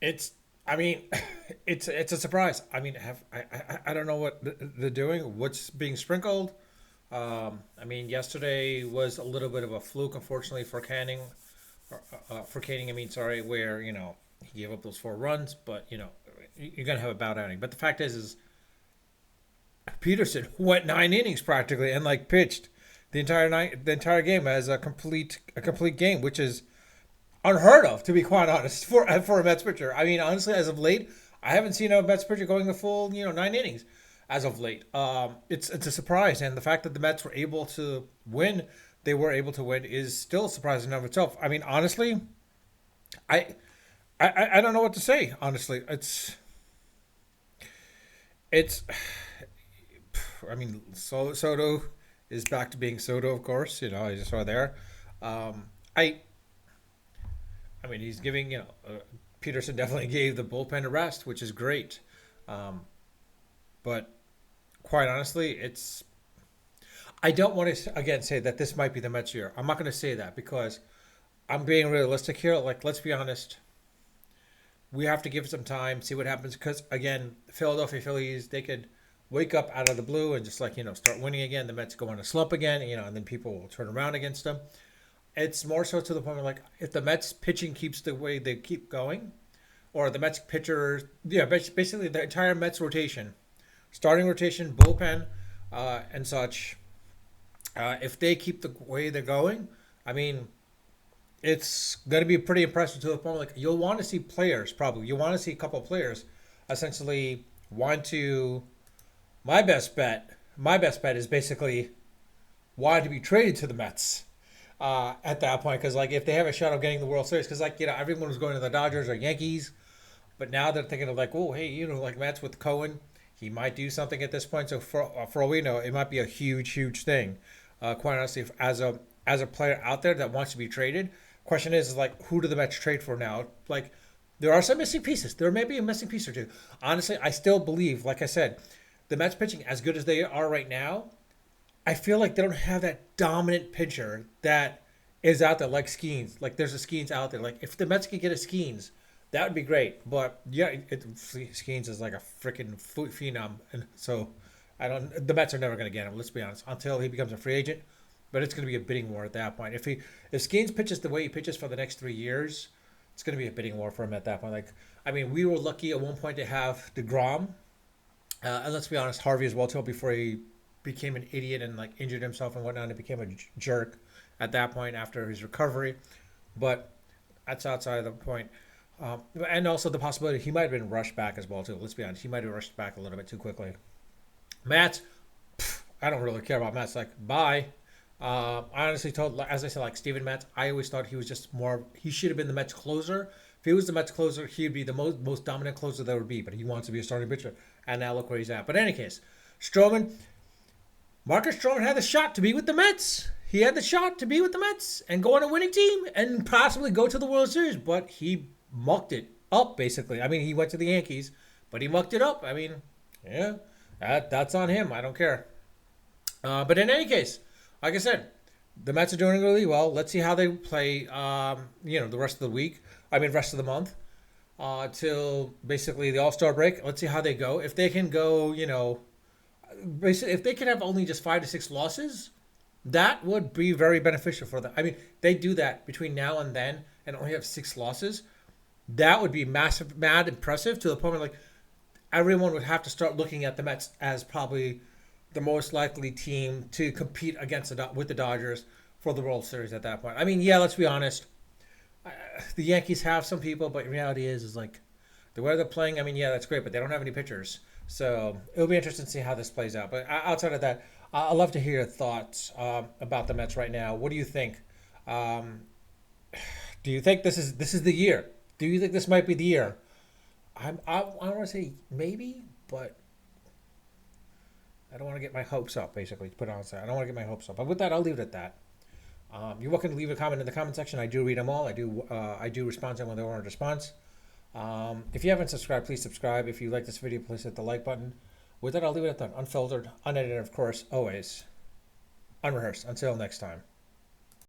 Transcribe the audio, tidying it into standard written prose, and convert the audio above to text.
It's, I mean, it's a surprise. I mean, I don't know what they're doing. What's being sprinkled? I mean, yesterday was a little bit of a fluke, unfortunately, for Canning. For Canning, I mean, sorry, where he gave up those 4 runs, but you're gonna have a bad outing. But the fact is Peterson went 9 innings practically and like pitched the entire game as a complete game, which is unheard of, to be quite honest, for a Mets pitcher. I mean, honestly, as of late, I haven't seen a Mets pitcher going the full 9 innings as of late. It's a surprise, and the fact that the Mets were able to win, they were able to win, is still surprising in of itself. I mean, honestly, I I don't know what to say. Honestly, it's. I mean, Soto is back to being Soto, of course. I just saw there. Um, I I mean, he's giving, Peterson definitely gave the bullpen a rest, which is great. Um, but quite honestly, I don't want to, again, say that this might be the Mets year. I'm not going to say that because I'm being realistic here. Like, let's be honest. We have to give it some time, see what happens. Because, again, Philadelphia Phillies, they could wake up out of the blue and just, like, start winning again. The Mets go on a slump again, and then people will turn around against them. It's more so to the point where, like, if the Mets pitching keeps the way they keep going, or the Mets pitchers, yeah, basically the entire Mets rotation, starting rotation, bullpen, and such, if they keep the way they're going, I mean, it's going to be pretty impressive to the point where, like, you'll want to see players, probably. You'll want to see a couple of players essentially want to. My best bet is basically wanted to be traded to the Mets at that point because like if they have a shot of getting the World Series because like everyone was going to the Dodgers or Yankees, but now they're thinking of like oh hey like Mets with Cohen, he might do something at this point. So for all we know, it might be a huge thing. Quite honestly, if, as a player out there that wants to be traded, question is like who do the Mets trade for now? Like there are some missing pieces. There may be a missing piece or two. Honestly, I still believe, like I said, the Mets pitching as good as they are right now, I feel like they don't have that dominant pitcher that is out there like Skeens. Like there's a Skeens out there. Like if the Mets could get a Skeens, that would be great. But yeah, Skeens is like a freaking phenom, and so I don't. The Mets are never going to get him. Let's be honest. Until he becomes a free agent, but it's going to be a bidding war at that point. If Skeens pitches the way he pitches for the next 3 years, it's going to be a bidding war for him at that point. Like I mean, we were lucky at one point to have Degrom, and let's be honest, Harvey as well too before he became an idiot and like injured himself and whatnot and became a jerk at that point after his recovery. But that's outside of the point. And also the possibility he might have been rushed back as well too. Let's be honest, he might have rushed back a little bit too quickly. Matt, I don't really care about Matt's like bye. I honestly told, as I said, like Steven Matz, I always thought he was just more. He should have been the Mets closer. If he was the Mets closer, he'd be the most dominant closer there would be. But he wants to be a starting pitcher, and now look where he's at. But in any case, Stroman, Marcus Stroman had the shot to be with the Mets. He had the shot to be with the Mets and go on a winning team and possibly go to the World Series, but he mucked it up basically. I mean, he went to the Yankees, but he mucked it up. I mean, yeah, that's on him. I don't care. But in any case, like I said, the Mets are doing really well. Let's see how they play. The rest of the week. I mean, rest of the month till basically the All Star break. Let's see how they go. If they can go, basically, if they can have only just 5 to 6 losses, that would be very beneficial for them. I mean, they do that between now and then and only have 6 losses. That would be massive, mad impressive to the point where like everyone would have to start looking at the Mets as probably the most likely team to compete against with the Dodgers for the World Series at that point. I mean, yeah, let's be honest. The Yankees have some people, but reality is like the way they're playing. I mean, yeah, that's great, but they don't have any pitchers, so it'll be interesting to see how this plays out. But outside of that, I'd love to hear your thoughts about the Mets right now. What do you think? Um, do you think this is the year? Do you think this might be the year? I want to say maybe, but I don't want to get my hopes up. Basically, to put it on side, I don't want to get my hopes up. But with that, I'll leave it at that. You're welcome to leave a comment in the comment section. I do read them all. I do respond to them when they warrant a response. If you haven't subscribed, please subscribe. If you like this video, please hit the like button. With that, I'll leave it at that. Unfiltered, unedited, of course, always unrehearsed. Until next time.